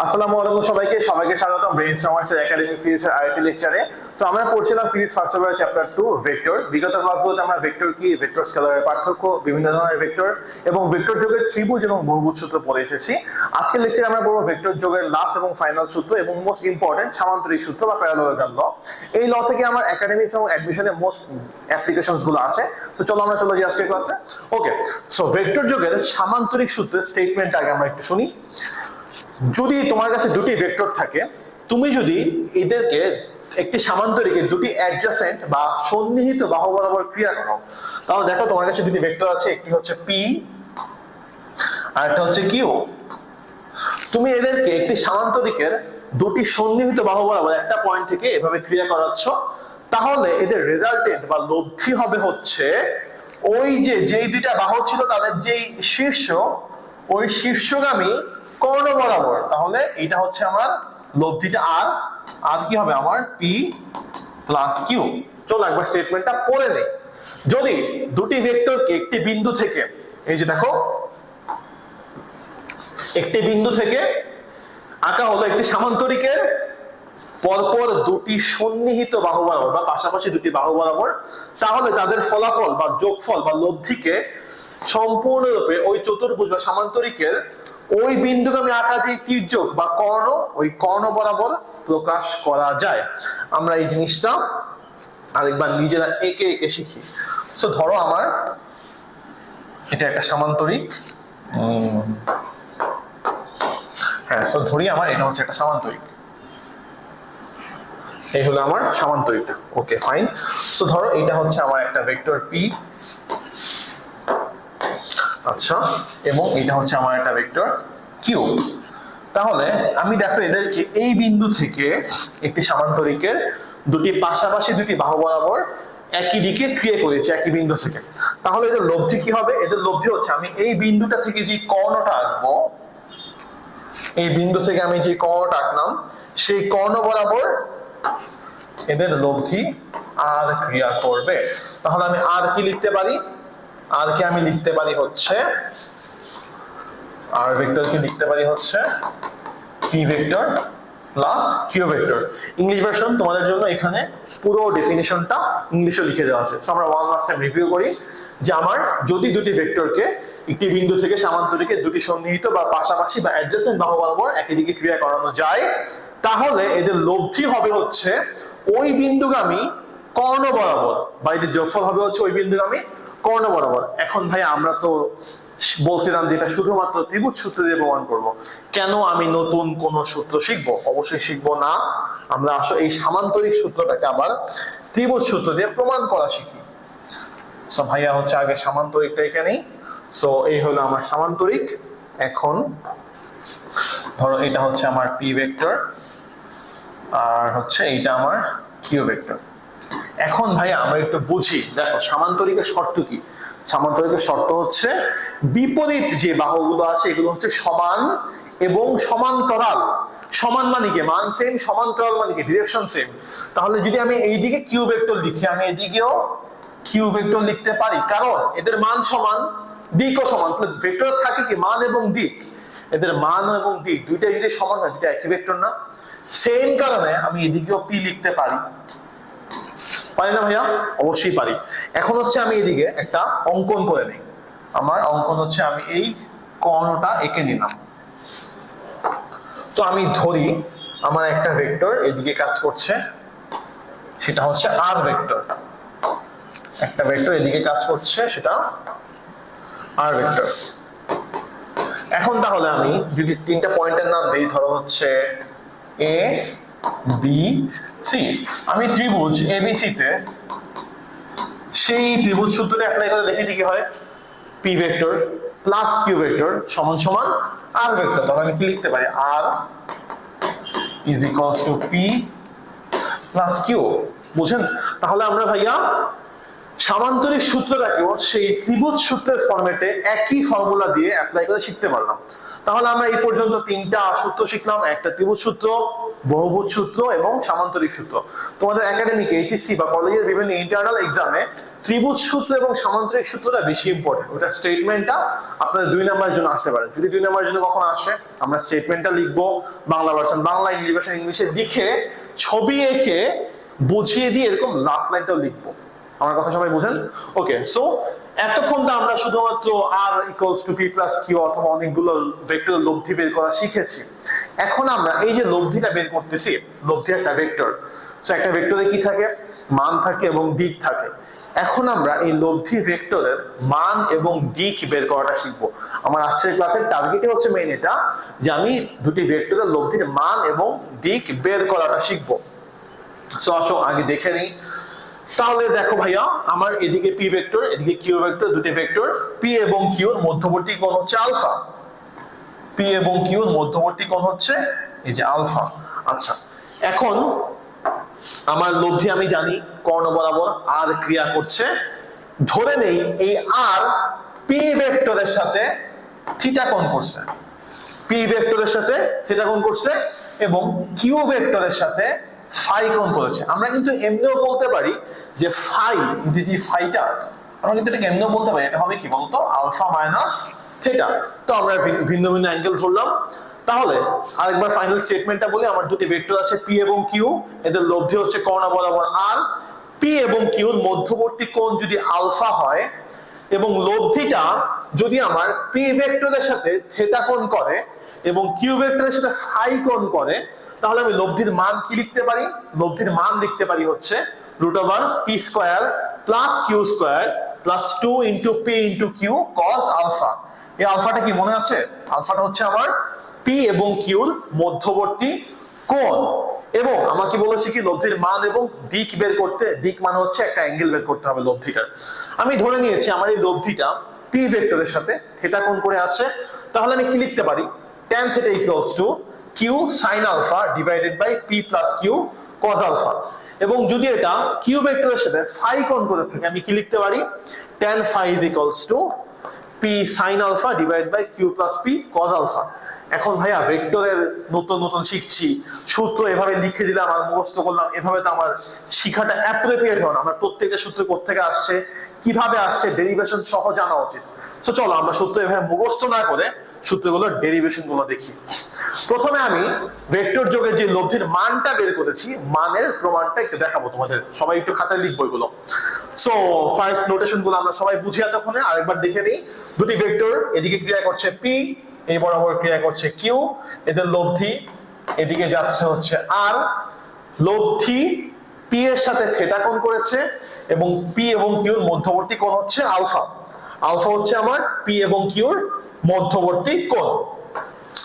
আসসালামু আলাইকুম সবাইকে স্বাগতম ব্রেইনস্টর্মার্স একাডেমি ফিজিক্সের আরেকটি লেকচারে। সো আমরা পড়ছিলাম physics first paper chapter 2 vector. বিগত ক্লাসগুলোতে আমরা ভেক্টর কি, ভেক্টর স্কেলারের পার্থক্য, বিভিন্ন ধরনের ভেক্টর এবং ভেক্টর যোগের ত্রিভুজ এবং বহুভুজ সূত্র পড়ে এসেছি। আজকের লেকচারে আমরা পড়ব ভেক্টর যোগের লাস্ট এবং ফাইনাল সূত্র এবং মোস্ট ইম্পর্টেন্ট সামান্তরিক সূত্র বা প্যারালেলোগ্রাম ল। এই ল থেকে আমার একাডেমিক্স এবং অ্যাডমিশনে মোস্ট অ্যাপ্লিকেশনস গুলো আছে। তো চলো আমরা চলে যাই আজকের ক্লাসে। ওকে, সো ভেক্টর যোগের সামান্তরিক সূত্রের স্টেটমেন্ট আগে আমরা একটু শুনি। যদি তোমার কাছে দুটি ভেক্টর থাকে, তুমি যদি এদেরকে একটি সামান্তরিকে দুটি অ্যাডজাসেন্ট বা সন্নিহিত বাহু বরাবর ক্রিয়া করো, তাহলে দেখো তোমার কাছে দুটি ভেক্টর আছে, একটি হচ্ছে পি আর একটা হচ্ছে কিউ। তুমি এদেরকে একটি সামান্তরিকের দুটি সন্নিহিত বাহু বরাবর একটা পয়েন্ট থেকে এভাবে ক্রিয়া করাচ্ছ, তাহলে এদের রেজাল্টেন্ট বা লব্ধি হবে হচ্ছে ওই যেই দুইটা বাহু ছিল তাদের যেই শীর্ষ, ওই শীর্ষগামী কর্ণ বরাবর। তাহলে এটা হচ্ছে আমার লব্ধিটা আর কি হবে আমার পি প্লাস কিউ। চলো একবার স্টেটমেন্টটা পড়ে নেই। যদি দুটি ভেক্টরকে একটি বিন্দু থেকে, এই যে দেখো একটি বিন্দু থেকে আঁকা হলো একটি সামান্তরিকের পরপর দুটি সন্নিহিত বাহু বরাবর বা পাশাপাশি দুটি বাহু বরাবর, তাহলে তাদের ফলাফল বা যোগফল বা লব্ধিকে সম্পূর্ণরূপে ওই চতুর্ভুজ বা সামান্তরিকের ওই বিন্দুগামী আঁকা যে তির্যক বা কর্ণ, ওই কর্ণ বরাবর প্রকাশ করা যায়। আমরা এই জিনিসটা আরেকবার নিজেরা এঁকে এঁকে শিখি। সো ধরো আমার এটা একটা সামান্তরিক, হ্যাঁ, সো ধরি আমার এটা হচ্ছে একটা সামান্তরিক, এই হলো আমার সামান্তরিকটা। Okay fine. সো ধরো এটা হচ্ছে আমার একটা ভেক্টর পি, আচ্ছা, এবং এটা হচ্ছে আমার একটা ভেক্টর কিউ। তাহলে আমি দেখো এদেরকে এই বিন্দু থেকে একটি সামান্তরিকের দুটি পাশাপাশি দুটি বাহু বরাবর একই দিকে ক্রিয়া করেছি একই বিন্দু থেকে। তাহলে এদের লব্ধি কি হবে? এদের লব্ধি হচ্ছে আমি এই বিন্দুটা থেকে যে কর্ণটা আঁকবো, এই বিন্দু থেকে আমি যে কর্ণটা আঁকলাম সেই কর্ণ বরাবর এদের লব্ধি আর ক্রিয়া করবে। তাহলে আমি আর কি লিখতে পারি? আর কে আমি লিখতে পারি হচ্ছে, আর ভেক্টর কি লিখতে পারি হচ্ছে P vector plus Q vector. English version তোমাদের জন্য এখানে পুরো ডেফিনিশনটা ইংলিশে লিখে দেওয়া আছে। সো আমরা ওয়ান লাস্ট টাইম রিভিউ করি যে আমার যদি দুটি ভেক্টরকে একটি বিন্দু থেকে সামান্তরিকে দুটি সন্নিহিত বা পাশাপাশি বা অ্যাডজেসেন্ট বাহু বরাবর একই দিকে ক্রিয়া করানো যায়, তাহলে এদের লব্ধি হবে হচ্ছে ওই বিন্দুগামী কর্ণ বরাবর, বা এদের যোগফল হবে হচ্ছে ওই বিন্দুগামী কর্ণ বরাবর। এখন ভাই আমরা তো বলছিলাম যে এটা শুধুমাত্র ত্রিভুজ সূত্র দিয়ে প্রমাণ করব, কেন আমি নতুন কোন সূত্র শিখবো? অবশ্যই শিখবো না, আমরা আসলে এই সামান্তরিক সূত্রটাকে আবার ত্রিভুজ সূত্র দিয়ে প্রমাণ করা শিখি। সো ভাইয়া হচ্ছে আগে সামান্তরিকটা এখানেই। সো এই হলো আমার সামান্তরিক। এখন ধরো এটা হচ্ছে আমার পি ভেক্টর আর হচ্ছে এইটা আমার কিউ ভেক্টর। এখন ভাই আমরা একটু বুঝি, দেখো সামান্তরিকের শর্ত কি? সামান্তরিকের শর্ত হচ্ছে বিপরীত যে বাহুগুলো আছে এগুলো হচ্ছে সমান এবং সমান্তরাল। সমান মানে কি? মান সেম, সমান্তরাল মানে কি? Direction same. তাহলে যদি আমি এইদিকে কিউ ভেক্টর লিখি, আমি এদিকেও কিউ ভেক্টর লিখতে পারি, কারণ এদের মান সমান, দিকও সমান। তাহলে ভেক্টর থাকে কি? মান এবং দিক। এদের মান এবং দিক দুইটাই যদি সমান হয়, দুইটা একই ভেক্টর না? সেম কারণে আমি এদিকেও পি লিখতে পারি, পারি না ভাইয়া? অবশ্যই পারি। এখন হচ্ছে আমি এদিকে একটা অঙ্কন করে নেই। আমার অঙ্কন হচ্ছে আমি এই কর্ণটা এঁকে নিলাম। তো আমি ধরি আমার একটা ভেক্টর এদিকে কাজ করছে, সেটা হচ্ছে আর ভেক্টর। একটা ভেক্টর এদিকে কাজ করছে, সেটা আর ভেক্টর। এখন তাহলে আমি যদি তিনটা পয়েন্টের নাম দিই, ধরো হচ্ছে এ বি সি, আমি ত্রিভুজ এবিসি তে সেই ত্রিভুজ সূত্রটা অ্যাপ্লাই করে দেখি কি হয়। P vector plus Q vector সমান সমান আর ভেক্টর। তখন আমি কি লিখতে পারি? R is equals to P plus Q. বুঝেন? তাহলে আমরা ভাইয়া সামান্তরিক সূত্রটাকেও সেই ত্রিভুজ সূত্রের ফরম্যাটে একই ফর্মুলা দিয়ে অ্যাপ্লাই করে শিখতে পারলাম। তাহলে আমরা এই পর্যন্ত তিনটা সূত্র শিখলাম, একটা ত্রিভুজ সূত্র, বহুভুজ সূত্র এবং সামান্তরিক সূত্র। তোমাদের একাডেমিক এইচএসসি বা কলেজের বিভিন্ন ইন্টারনাল এক্সামে ত্রিভুজ সূত্র এবং সামান্তরিক সূত্রটা বেশি ইম্পর্টেন্ট। ওটা স্টেটমেন্টটা আপনাদের 2 নাম্বারের জন্য আসতে পারে। যদি 2 নাম্বারের জন্য কখনো আসে, আমরা স্টেটমেন্টটা লিখবো, Bangla version Bangla, English version ইংলিশে লিখে ছবি এঁকে বুঝিয়ে দিয়ে এরকম লাস্ট লাইনটাও লিখবো। আমার কথা সবাই বুঝেন? ওকে, সো এতক্ষণ তো আমরা শুধুমাত্র r equals to p plus q অথবা অনেকগুলো ভেক্টর লব্ধি বের করা শিখেছি। এখন আমরা এই যে লব্ধিটা বের করতেছি, লব্ধি একটা ভেক্টর, সো একটা ভেক্টরে কি থাকে? মান থাকে এবং দিক থাকে। এখন আমরা এই লব্ধি ভেক্টরের মান এবং দিক বের করাটা শিখবো। আমার আজকের ক্লাসের টার্গেটই হচ্ছে মেইন এটা, যে আমি দুটি ভেক্টরের লব্ধির মান এবং দিক বের করাটা শিখবো। সো আসো আগে দেখে নিই। তাহলে দেখো ভাইয়া, আমার এদিকে p ভেক্টর, এদিকে q ভেক্টর, দুটি ভেক্টর। p এবং q এর মধ্যবর্তী কোণ হচ্ছে আলফা। p এবং q এর মধ্যবর্তী কোণ হচ্ছে এই যে আলফা। আচ্ছা, এখন আমার লব্ধি আমি জানি কর্ণ বরাবর r ক্রিয়া করছে। ধরে নেই এই r p ভেক্টরের সাথে থিটা কোণ করছে, p ভেক্টরের সাথে থিটা কোণ করছে এবং q ভেক্টরের সাথে ফাই কোণ করেছে। আমরা কিন্তু এমনিও বলতে পারি যে ফাই, যে ফাইটা আমরা কিন্তু এটা এমনিও বলতে পারি, এটা হবে কি বলতো? Alpha minus theta. তো আমরা ভিন্ন ভিন্ন অ্যাঙ্গেল ধরলাম। তাহলে আরেকবার ফাইনাল স্টেটমেন্টটা বলি। আমার দুটি ভেক্টর আছে p এবং q, এদের লব্ধি হচ্ছে কর্ণ বরাবর r। p এবং q এর মধ্যবর্তী কোণ যদি আলফা হয় এবং লব্ধিটা যদি আমার p ভেক্টরের সাথে থিটা কোণ করে এবং q ভেক্টরের সাথে ফাই কোণ করে, তাহলে আমি লব্ধির মান কি লিখতে পারি? লব্ধির মান লিখতে পারি হচ্ছে √p square plus q square plus 2 into p into q cos alpha. এই আলফাটা কি মনে আছে? আলফাটা হচ্ছে আমার p এবং q এর মধ্যবর্তী কোণ। এবং আমাকে বলেছে কি লব্ধির মান এবং দিক বের করতে। দিক মানে হচ্ছে একটা অ্যাঙ্গেল বের করতে হবে লব্ধিটার। আমি ধরে নিয়েছি আমার এই লব্ধিটা p ভেক্টরের সাথে থিটা কোণ করে আছে। তাহলে আমি কি লিখতে পারি? tan θ equals to q sin alpha divided by p plus q cos alpha. এবং যদি এটা q ভেক্টরের সাথে ফাই কোণ করে থাকে, আমি কি লিখতে পারি? tan phi is equals to p sin alpha divided by q plus p cos alpha. এখন ভাইয়া ভেক্টরের নতুন নতুন শিখছি, সূত্র এভাবে লিখে দিলাম আর মুখস্থ করলাম, এভাবে তো আমার শিখাটা অ্যাপ্রোপ্রিয়েট হয় না। আমার প্রত্যেকটা সূত্র কোত্থেকে আসছে, কিভাবে আসছে, ডেরিভেশন সহ জানা উচিত। সো চলো আমরা সূত্র এভাবে মুখস্থ না করে সূত্রগুলোর ডেরিভেশন গুলো দেখি। প্রথমে আমি ভেক্টর যোগের যে লব্ধির মানটা বের করেছি, মানের প্রমাণটা একটু দেখাবো তোমাদের। সবাই একটু খাতায় লিখবো এগুলো। সো ফার্স্ট নোটেশন গুলো আমরা সবাই বুঝি এতক্ষণে, আরেকবার দেখে নিই। দুটি ভেক্টর, এদিকে ক্রিয়া করছে p, এই বরাবর ক্রিয়া করছে q, এদের লব্ধি এদিকে যাচ্ছে হচ্ছে r। লব্ধি p এর সাথে থিটা কোণ করেছে এবং p এবং q এর মধ্যবর্তী কোণ হচ্ছে আলফা। আলফা হচ্ছে আমার p এবং q এর মধ্যবর্তী কোণ।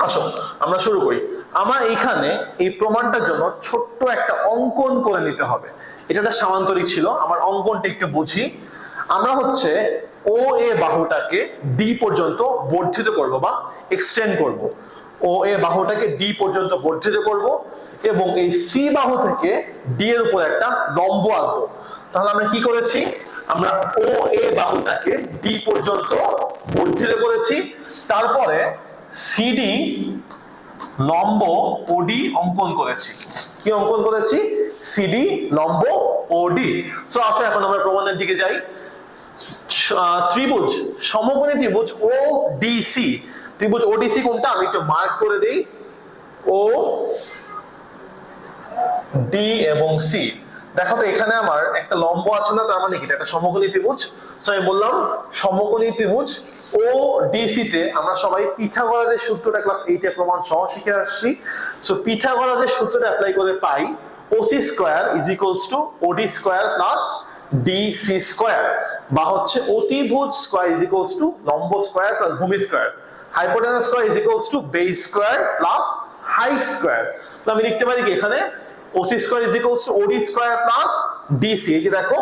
আসো আমরা শুরু করি। আমার এখানে এই প্রমাণটার জন্য ছোট্ট একটা অঙ্কন করে নিতে হবে। এটা একটা সামান্তরিক ছিল, আমার অঙ্কনটা একটু বুঝি। আমরা হচ্ছে ও এ বাহুটাকে ডি পর্যন্ত বর্ধিত করব বা এক্সটেন্ড করব। ও এ বাহুটাকে ডি পর্যন্ত বর্ধিত করব এবং এই সি বাহু থেকে ডি এর উপর একটা লম্ব আঁকবো। তাহলে আমরা কি করেছি? আমরা ও এ বাহুটাকে ডি পর্যন্ত বর্ধিত করেছি, তারপরে সিডি লম্ব ওডি অঙ্কন করেছি। কি অঙ্কন করেছি? সিডি লম্ব ওডি। সো আসো এখন আমরা প্রমাণের দিকে যাই। ত্রিভুজ, সমকোণী ত্রিভুজ ও ডিসি, ত্রিভুজ ওডিসি কোনটা আমি একটু মার্ক করে দেই। ও ডি এবং সি, দেখো তো এখানে আমার একটা লম্ব আছে না, তার মানে কি এটা একটা সমকোণী ত্রিভুজ। সো আমি বললাম সমকোণী ত্রিভুজ ও ডিসি তে আমরা সবাই পিথাগোরাসের সূত্রটা ক্লাস 8 এ প্রমাণ সহ শিখে আসছি। সো পিথাগোরাসের সূত্রটা অ্যাপ্লাই করে পাই OC square is equals to OD square plus DC square, বা হচ্ছে অতিভুজ স্কয়ার ইজ ইকুয়ালস টু লম্ব স্কয়ার প্লাস ভূমি square, hypotenuse square is equals to base square plus height square. তো আমি লিখতে পারি কি এখানে OC square is equals to OD square plus DC. এই যে দেখো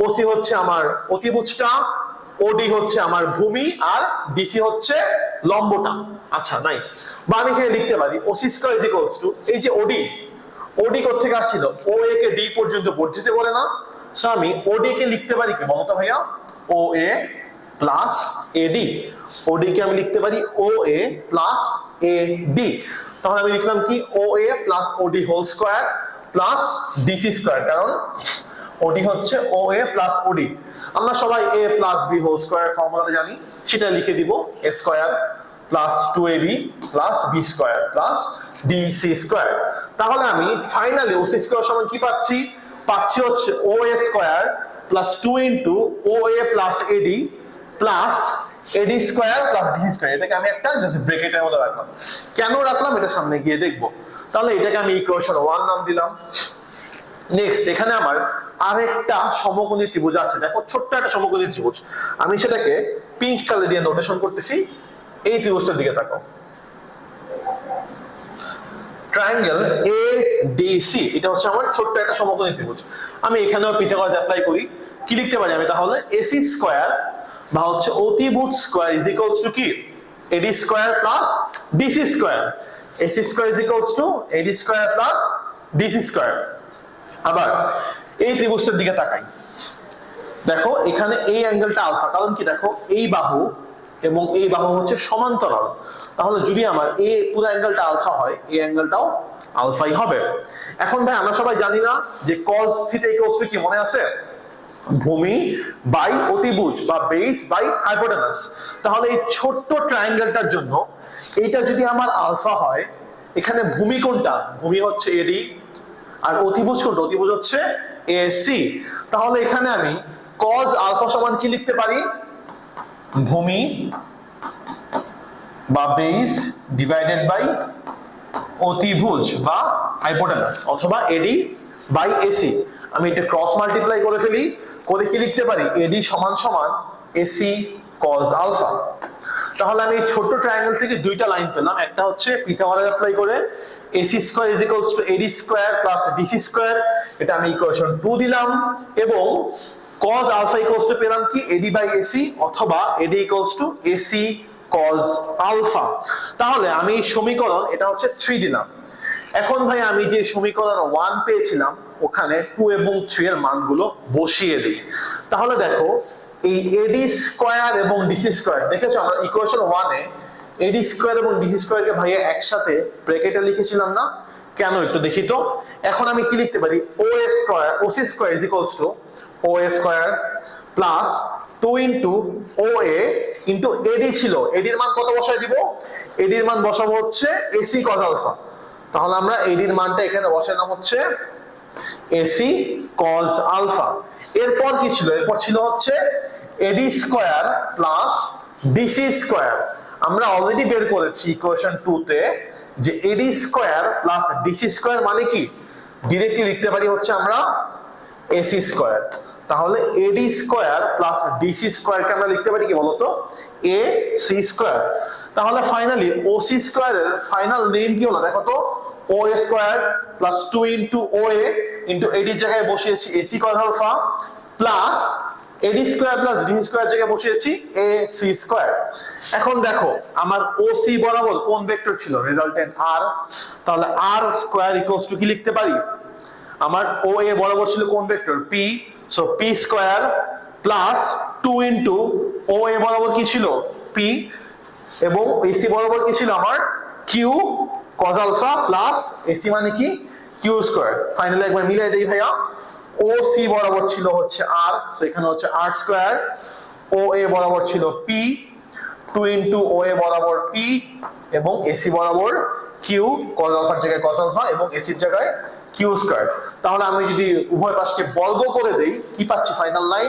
ওসি হচ্ছে আমার অতিভুজটা, ওডি হচ্ছে আমার ভূমি, আর ডিসি হচ্ছে লম্বটা। আচ্ছা নাইস। বা আমি এখানে লিখতে পারি OC square is equals two এই যে ওডি, ওডি কোথা থেকে আসছিল? ও এ কে ডি পর্যন্ত বর্ধিত করে না, সো আমি ওডি কে লিখতে পারি কি বলতো ভাইয়া, ও এ প্লাস এডি। ওডি কে আমি লিখতে পারি ও এ প্লাস এডি। তাহলে আমি লিখলাম কি O A plus OD whole square plus DC square, কারণ ওডি হচ্ছে ও এ প্লাস ওডি। আমরা সবাই A plus B whole square ফর্মুলাটা জানি, সেটা লিখে দিব এ স্কয়ার প্লাস 2ab প্লাস B square plus DC square. তাহলে আমি ফাইনালি ওসি স্কয়ার সমান কি পাচ্ছি, পাচ্ছি হচ্ছে O A square plus 2 into O A plus eddy plus eddy square plus DC square. এটাকে আমি একটা জাস্ট ব্র্যাকেটের মধ্যে রাখলাম। কেন রাখলাম এটা সামনে গিয়ে দেখব। তাহলে এটাকে আমি ইকুয়েশন 1 নাম দিলাম। নেক্সট এখানে আমার আরেকটা সমকোণী ত্রিভুজ আছে, দেখো ছোট্ট একটা সমকোণী ত্রিভুজ। আমি সেটাকে পিঙ্ক কালার দিয়ে নোটেশন করতেছি। এই ত্রিভুজটার দিকে তাকাও, ট্রায়াঙ্গেল এডিসি, এটা হচ্ছে আমার ছোট্ট একটা সমকোণী ত্রিভুজ। আমি এখানেও পিথাগোরাস অ্যাপ্লাই করি। কি লিখতে পারি আমি তাহলে, এসি স্কয়ার বা হচ্ছে অতিভুজ স্কয়ার ইজ ইকুয়ালস টু কি, AD square plus DC square. AC square is equals to AD square plus DC square. আবার এই ত্রিভুজটার দিকে তাকাই, দেখো এখানে এই অ্যাঙ্গেলটা আলফা, কারণ কি দেখো এই বাহু এবং এই বাহু হচ্ছে সমান্তরাল। তাহলে যদি আমার এই পুরো অ্যাঙ্গেলটা আলফা হয়, এই অ্যাঙ্গেলটাও আলফাই হবে। এখন ভাই আমরা সবাই জানি না যে cos থিটা ইকুয়ালস টু কি, মনে আছে, ভূমি বাই অতিভুজ বা বেস বাই হাইপোটেনাস। তাহলে এই ছোট্ট ট্রায়াঙ্গেলটার জন্য এইটা যদি আমার আলফা হয়, এখানে ভূমি কোনটা, ভূমি হচ্ছে এডি, আর অতিভুজ কোনটা, অতিভুজ হচ্ছে এসি। তাহলে এখানে আমি cos আলফা সমান কি লিখতে পারি, ভূমি বা বেস ডিভাইডেড বাই অতিভুজ বা হাইপোটেনাস অথবা এডি বাই এসি। আমি এটা ক্রস মাল্টিপ্লাই করে ফেলি, করে কি লিখতে পারি, এডি সমান সমান এসি cos আলফা। তাহলে আমি এই ছোট্ট ট্রায়াঙ্গেল থেকে দুইটা লাইন পেলাম। একটা হচ্ছে পিথাগোরাস অ্যাপ্লাই করে AC square is equals to AD square plus DC square, এটা আমি ইকুয়েশন 2 দিলাম। এবং cos আলফা ইকুয়ালস টু পেলাম কি, এডি বাই এসি অথবা AD equals to AC cos alpha. তাহলে আমি সমীকরণ এটা হচ্ছে 3 দিলাম। এখন ভাই আমি যে সমীকরণ 1 পেয়েছিলাম ওখানে 2 এবং 3 এর মানগুলো বসিয়ে দিই। তাহলে দেখো এই এডি স্কয়ার এবং ডিসি স্কয়ার, দেখেছো আমরা ইকুয়েশন 1 এ এডি স্কয়ার এবং ডিসি স্কয়ার কে ভাইয়া একসাথে ব্র্যাকেটে লিখেছিলাম না, কেন একটু দেখি তো। এখন আমি কি লিখতে পারি, O A square, OC square is equals to O A square plus 2 into O A into AD ছিল, এডির মান কত বসায় দিব, এডির মান বসাবো হচ্ছে এসি cos আলফা। তাহলে আমরা এডির মানটা এখানে বসালাম হচ্ছে এসি cos আলফা। এরপর কি ছিল, এরপর ছিল হচ্ছে এডি স্কয়ার প্লাস ডিসি স্কয়ার। আমরা অলরেডি বের করেছি ইকুয়েশন 2 তে যে এডি স্কয়ার প্লাস ডিসি স্কয়ার মানে কি, ডাইরেক্টলি লিখতে পারি হচ্ছে আমরা এসি স্কয়ার। তাহলে এডি স্কয়ার প্লাস ডিসি স্কয়ার কে আমরা লিখতে পারি কি বলতো, এ সি স্কয়ার। তাহলে ফাইনালি ওসি স্কয়ারের ফাইনাল নেম কি হলো দেখো তো, ও A square plus 2 into O A into এডির জায়গায় বসিয়েছি এসি cos আলফা প্লাস এডি স্কয়ার প্লাস ডিসি স্কয়ার জায়গায় বসিয়েছি এ সি স্কয়ার। এখন দেখো আমার ওসি বরাবর কোন ভেক্টর ছিল, রেজাল্টেন্ট আর। তাহলে আর স্কয়ার ইকুয়ালস টু কি লিখতে পারি, আমার ও এ বরাবর ছিল কোন vector, P, so P square plus 2 into O A বরাবর কি ছিল, পি, এবং এসি বরাবর কি ছিল আমার Q cos alpha plus AC মানে কি কিউ স্কয়ার। ফাইনালি একবার মিলাই দেই ভাইয়া, ও সি বরাবর ছিল হচ্ছে আর, সো এখানে হচ্ছে আর স্কয়ার, ও এ বরাবর ছিল পি, 2 ইনটু ও এ বরাবর পি, এবং এসি বরাবর কিউ, cos আলফার জায়গায় cos আলফা এবং এসির জায়গায় কিউ স্কয়ার। তাহলে আমি যদি উভয় পাশকে বর্গ করে দেই কি পাচ্ছি, final line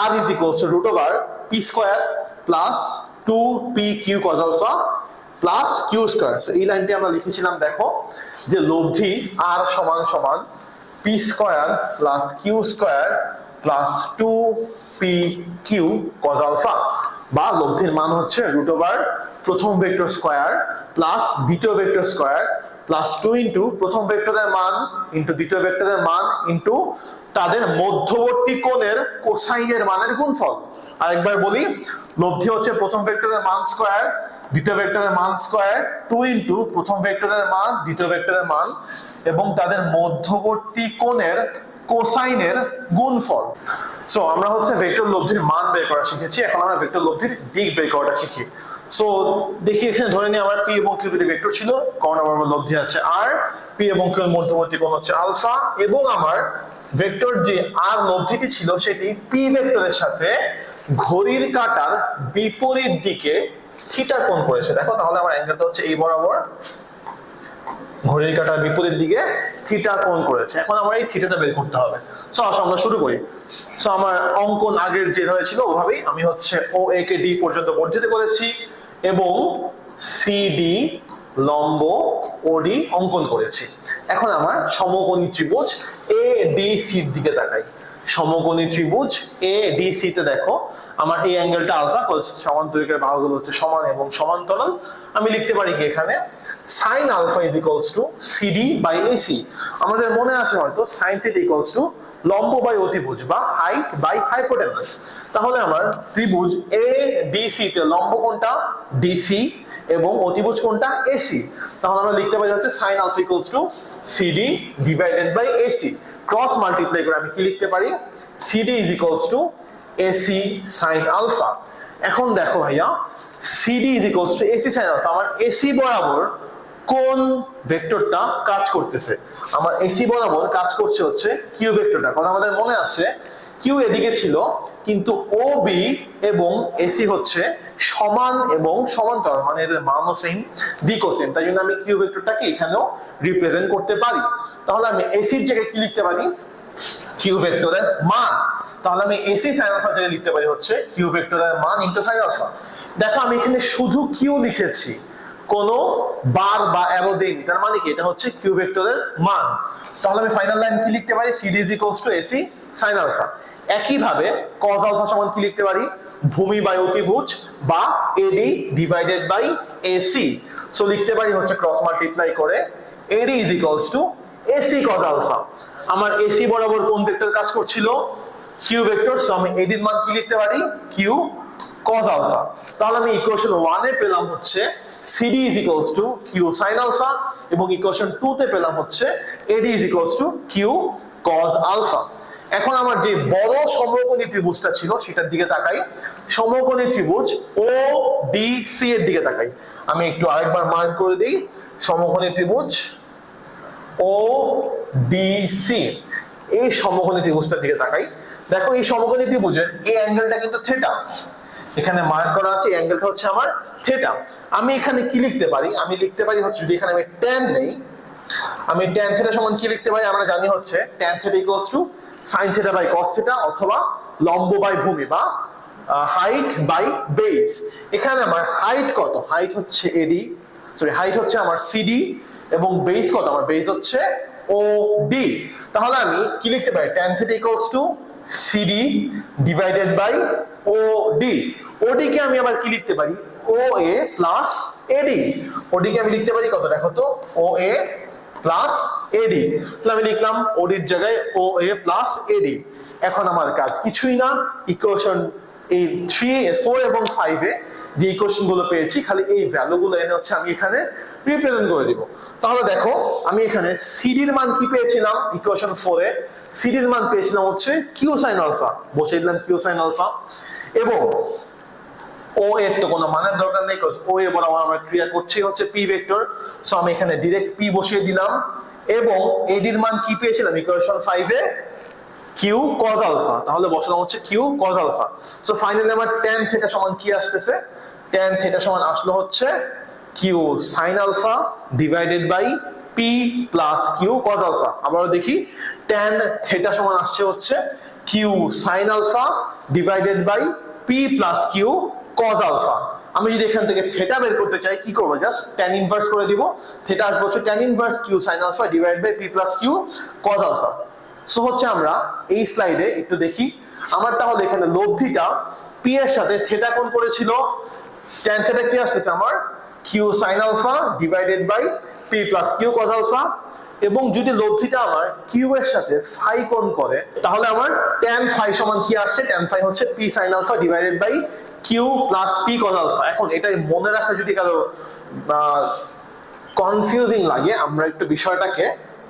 R is equals to root over P square plus 2p Q cos alpha plus Q square. এই লাইনটি আমরা লিখেছিলাম, দেখো যে লব্ধি আর সমান সমান P square plus Q square plus 2p Q cos alpha, বা লব্ধির মান হচ্ছে রুট ওভার প্রথম ভেক্টর স্কয়ার প্লাস দ্বিতীয় ভেক্টর স্কয়ার প্লাস 2 ইনটু প্রথম ভেক্টরের মান ইনটু দ্বিতীয় ভেক্টরের মান ইনটু তাদের মধ্যবর্তী কোণের কোসাইনের মানের গুণফল। আরেকবার বলি, লব্ধি হচ্ছে প্রথম ভেক্টরের মান স্কয়ার, দ্বিতীয় ভেক্টরের মান স্কয়ার, 2 ইনটু প্রথম ভেক্টরের মান দ্বিতীয় ভেক্টরের মান এবং তাদের মধ্যবর্তী কোণের কোসাইনের গুণফল। সো আমরা হচ্ছে ভেক্টর লব্ধির মান বের করা শিখেছি, এখন আমরা ভেক্টর লব্ধির দিক বের করাটা শিখি। সো দেখি এখানে ধরে নিই আমার পি এবং কিউ দুটি ভেক্টর ছিল, কোণ আমার লব্ধি আছে আর, পি এবং কিউ এর মধ্যবর্তী কোণ হচ্ছে আলফা, এবং আমার ভেক্টর যে আর লব্ধিটি ছিল সেটি পি ভেক্টরের সাথে ঘড়ির কাঁটার বিপরীত দিকে থিটা কোণ করেছে। দেখো তাহলে আমার অ্যাঙ্গেলটা হচ্ছে এই বরাবর, ঘড়ির কাঁটার বিপরীত দিকে থিটা কোণ করেছে। এখন আমার এই থিটাটা বের করতে হবে। সো আসো আমরা শুরু করি। সো আমার অঙ্কন আগের যেভাবে ছিল ওভাবেই আমি হচ্ছে ও এ কে ডি পর্যন্ত বর্ধিত করেছি এবং সিডি লম্ব ওডি অঙ্কন করেছি। এখন আমার সমকোণী ত্রিভুজ এ ডি সির দিকে তাকাই। সমকোণী ত্রিভুজ এ ডি সি তে দেখো আমার এই অ্যাঙ্গেলটা আলফা, সমান্তরিকের বাহুগুলো হচ্ছে সমান এবং সমান্তরাল। আমি লিখতে পারি কি এখানে sin alpha is equals to CD by AC। আমাদের মনে আছে হয়তো sin theta equals to লম্ব বাই অতিভুজ বা হাইট বাই হাইপোটেনাস। তাহলে আমার ত্রিভুজ ADC তে লম্ব কোণটা DC এবং অতিভুজ কোণটা AC। তাহলে আমরা লিখতে পারি হচ্ছে sin alpha equals to CD divided by AC। Cross multiply করে আমি কি লিখতে পারি CD is equals to AC sin alpha। এখন দেখো ভাইয়া CD is equals to AC sin alpha, আমার AC বরাবর কোন ভেক্টরটা কাজ করতেছে? আমার AC বরাবর কাজ করছে হচ্ছে কিউ ভেক্টরটা। কথা আমাদের মনে আছে কিউ এদিকে ছিল কিন্তু OB এবং AC হচ্ছে সমান এবং সমান্তরাল, মানে এদের মানও সেম, দিকও সেম। তাই জন্য আমি কিউ ভেক্টরটাকে এখানেও রিপ্রেজেন্ট করতে পারি। তাহলে আমি AC এর জায়গায় কি লিখতে পারি কিউ ভেক্টরের মান। তাহলে আমি AC sin alpha জায়গায় লিখতে পারি হচ্ছে কিউ ভেক্টরের মান ইনটু sin alpha। দেখো আমি এখানে শুধু কিউ লিখেছি, কোনো বার বা অ্যারো দেইনি, তার মানে কি এটা হচ্ছে কিউ ভেক্টরের মান। তাহলে আমি ফাইনাল লাইন কি লিখতে পারি CD is equals to AC sin alpha। একই ভাবে cos alpha সমান কি লিখতে পারি ভূমি বাই অতিভুজ বা AD divided by AC। So লিখতে পারি হচ্ছে ক্রস মাল্টিপ্লাই করে AD is equals to AC cos alpha। আমার AC বরাবর কোন ভেক্টর কাজ করছিল কিউ ভেক্টর। সো আমি AD এর মান কি লিখতে পারি কিউ cos alpha। তাহলে আমি ইকুয়েশন 1 এ পেলাম হচ্ছে CD is equals to Q sin alpha এবং ইকুয়েশন 2 তে পেলাম হচ্ছে AD is equals to Q cos alpha। এখন আমার যে বড় সমকোণী ত্রিভুজটা ছিল সেটার দিকে তাকাই, সমকোণী ত্রিভুজ ODC এর দিকে তাকাই। আমি একটু আরেকবার মার্ক করে দিই সমকোণী ত্রিভুজ ODC, এই সমকোণী ত্রিভুজটার দিকে তাকাই। দেখো এই সমকোণী ত্রিভুজের এই অ্যাঙ্গেলটা কিন্তু থিটা, এখানে মার্ক করা আছে এই অ্যাঙ্গেলটা হচ্ছে আমার থিটা। আমি এখানে কি লিখতে পারি আমি লিখতে পারি হচ্ছে যদি এখানে আমি tan নেই, আমি tan থিটা সমান কি লিখতে পারি আমরা জানি হচ্ছে tan theta equals to sin theta by cos theta অথবা লম্ব বাই ভূমি বা হাইট বাই বেস। এখানে আমার হাইট কত হাইট হচ্ছে AD, সরি হাইট হচ্ছে আমার CD এবং বেস কত আমার বেস হচ্ছে OD। তাহলে আমি কি লিখতে পারি tan theta equals to CD divided by OD। OD কে আমি আবার কি লিখতে পারি OA প্লাস AD। OD কে আমি লিখতে পারি কত দেখো তো OA প্লাস AD। তাহলে আমি লিখলাম OD এর জায়গায় OA প্লাস AD। এখন আমার কাজ কিছুই না, ইকুয়েশন এই 3 4 এবং 5 এ যে ইকুয়েশন গুলো পেয়েছি খালি এই ভ্যালু গুলো এনে হচ্ছে আমি এখানে রিপ্রেজেন্ট করে দিব। তাহলে দেখো আমি এখানে CD এর মান কি পেয়েছিলাম ইকুয়েশন 4 এ CD এর মান পেয়েছিলাম হচ্ছে Q sin alpha, বসিয়ে দিলাম Q sin alpha এবং ও এর তো কোনো মানের দরকার নেই কারণ ও এ বরাবর আমরা ক্রিয়া করছি হচ্ছে P ভেক্টর। সো আমি এখানে ডাইরেক্ট P বসিয়ে দিলাম এবং AD এর মান কি পেয়েছিলাম ইকুয়েশন 5 এ Q cos alpha, তাহলে বসানো হচ্ছে Q cos alpha। So finally আমার tan থিটা সমান কি আসতেছে tan থিটা সমান আসলো হচ্ছে Q sin alpha divided by P plus Q cos alpha। আবারও দেখি tan থিটা সমান আসছে হচ্ছে Q sin alpha divided by P plus Q cos alpha। আমি যদি এখান থেকে থিটা বের করতে চাই কি করব জাস্ট tan ইনভার্স করে দিব, থিটা আসবে হচ্ছে tan inverse Q sin alpha divided by P plus Q cos alpha। So হচ্ছে আমরা এই স্লাইডে একটু দেখি আমার তাহলে এখানে লব্ধিটা P এর সাথে থিটা কোণ করেছিল, tan থিটা কি আসছে আমার Q sin alpha divided by P plus Q cos alpha এবং যদি লব্ধিটা আমার Q এর সাথে phi কোণ করে তাহলে আমার tan phi সমান কি আসছে tan phi হচ্ছে P sin alpha divided by Q plus P cos alpha। এখন এটা মনে রাখা যদি কারো কনফিউজিং লাগে আমরা একটু বিষয়টাকে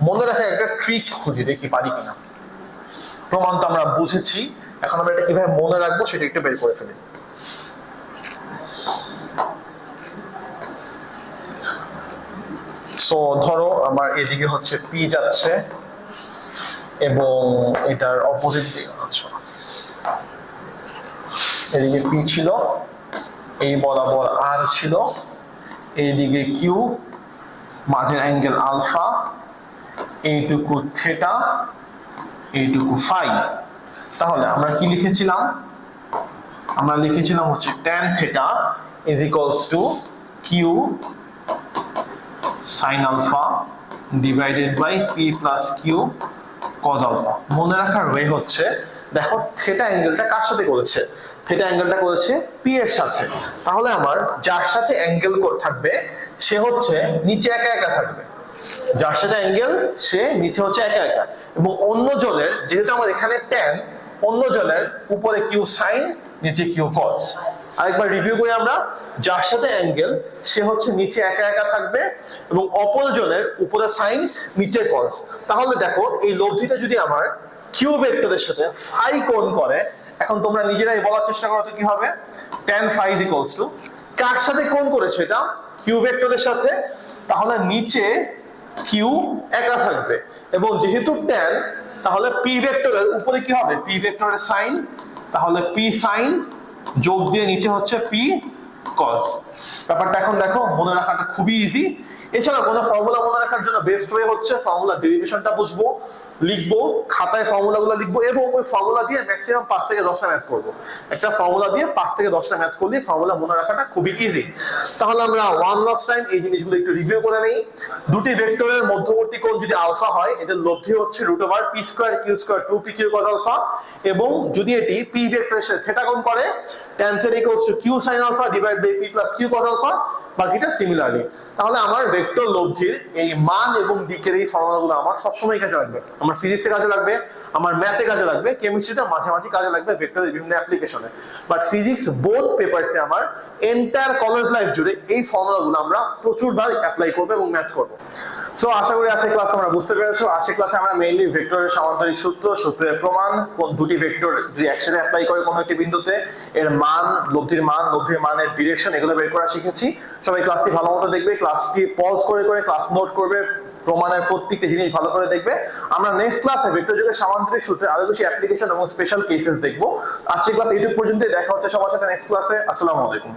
মনে রাখার একটা ট্রিক খুঁজি দেখি পারি কিনা। প্রমাণ তো আমরা বুঝেছি, এখন আমরা এটা কিভাবে মনে রাখবো সেটা একটু বের করে ফেলি। সো ধরো আমার এদিকে হচ্ছে পি যাচ্ছে এবং এটার অপোজিট দিকে, আচ্ছা এদিকে পি ছিল, এই বরাবর আর ছিল, এইদিকে কিউ, মাঝের অ্যাঙ্গেল আলফা, এইটুকু থেটা, এইটুকু ফাই। তাহলে আমরা কি লিখেছিলাম? আমরা লিখেছিলাম হচ্ছে tan theta is equals to q sin alpha divided by p plus q cos alpha। মনে রাখার ওয়ে হচ্ছে, দেখো থেটা অ্যাঙ্গেলটা কার সাথে করেছে? থেটা অ্যাঙ্গেলটা করেছে p এর সাথে। তাহলে আমার যার সাথে অ্যাঙ্গেল থাকবে সে হচ্ছে নিচে একা একা থাকবে, যার সাথে অ্যাঙ্গেল সে নিচে হচ্ছে একা একা, এবং অন্য জনের যেহেতু আমার এখানে tan, অন্য জনের উপরে কিউ সাইন, নিচে কিউ কস। আরেকবার রিভিউ করি আমরা, যার সাথে অ্যাঙ্গেল সে হচ্ছে নিচে একা একা থাকবে এবং অপর জনের উপরে সাইন, নিচে কস। তাহলে দেখো এই লব্ধিটা যদি আমার কিউ ভেক্টরের সাথে ফাই কোণ করে, এখন তোমরা নিজেরাই বলার চেষ্টা করো তো কি হবে? tan phi is equals to কার সাথে কোণ করেছে? এটা কিউ ভেক্টরের সাথে, তাহলে নিচে কিউ একা থাকবে এবং যেহেতু tan, তাহলে পি ভেক্টরের উপরে কি হবে? পি ভেক্টরের সাইন, তাহলে পি সাইন যোগ দিয়ে নিচে হচ্ছে পি কস। ব্যাপারটা এখন দেখো মনে রাখাটা খুবই ইজি। এছাড়া কোনো ফর্মুলা মনে রাখার জন্য বেস্ট ওয়ে হচ্ছে ফর্মুলা ডেরিভেশনটা বুঝবো, লিখবো, খাতায় ফর্মুলাগুলো লিখবো এবং ওই ফর্মুলা দিয়ে ম্যাক্সিমাম 5 থেকে 10টা ম্যাথ করবো। একটা ফর্মুলা দিয়ে 5 থেকে 10টা ম্যাথ করলে ফর্মুলা মনে রাখাটা খুবই ইজি। তাহলে আমরা ওয়ান লাস্ট টাইম এই জিনিসগুলো একটু রিভিউ করে নেই। দুটি ভেক্টরের মধ্যবর্তী কোণ যদি আলফা হয়, এদের লব্ধি হচ্ছে √p square q square 2p q cos alpha, এবং যদি এটি p ভেক্টরের সাথে থিটা কোণ করে, tan theta equals to q sin alpha divided by p plus q cos alpha, বাকিটা সিমিলারলি। তাহলে আমার ভেক্টর লব্ধির এই মান এবং দিকের এই ফর্মুলাগুলো আমার সবসময় কাজে লাগবে। আমার ফিজিক্সে কাজে লাগবে, আমার ম্যাথে কাজে লাগবে, কেমিস্ট্রিতে মাঝে মাঝে কাজে লাগবে ভেক্টরের বিভিন্ন অ্যাপ্লিকেশনে। বাট ফিজিক্স বোথ পেপারসে আমার এন্টায়ার কলেজ লাইফ জুড়ে এই ফর্মুলাগুলো আমরা প্রচুরবার অ্যাপ্লাই করব এবং ম্যাথ করব। সো আশা করি আজকের ক্লাস তোমরা বুঝতে পেরেছো। আজকের ক্লাসে আমরা মেইনলি ভেক্টরের সামান্তরিক সূত্র, সূত্রের প্রমাণ, কোন দুটি ভেক্টর যদি একসাথে অ্যাপ্লাই করে কোনো একটি বিন্দুতে এর মান, লব্ধির মানের ডিরেকশন, এগুলো বের করা শিখেছি। সবাই ক্লাসটি ভালো মতো দেখবে, ক্লাসটি পজ করে করে ক্লাস নোট করবে, প্রমাণের প্রত্যেকটা জিনিস ভালো করে দেখবে। আমরা নেক্সট ক্লাসে ভেক্টর যোগের সামান্তরিক সূত্রে আরো বেশি অ্যাপ্লিকেশন এবং স্পেশাল কেসেস দেখবো। আজকের ক্লাস এইটুকু পর্যন্ত, দেখা হচ্ছে সবার সাথে নেক্সট ক্লাসে। আসসালামু আলাইকুম।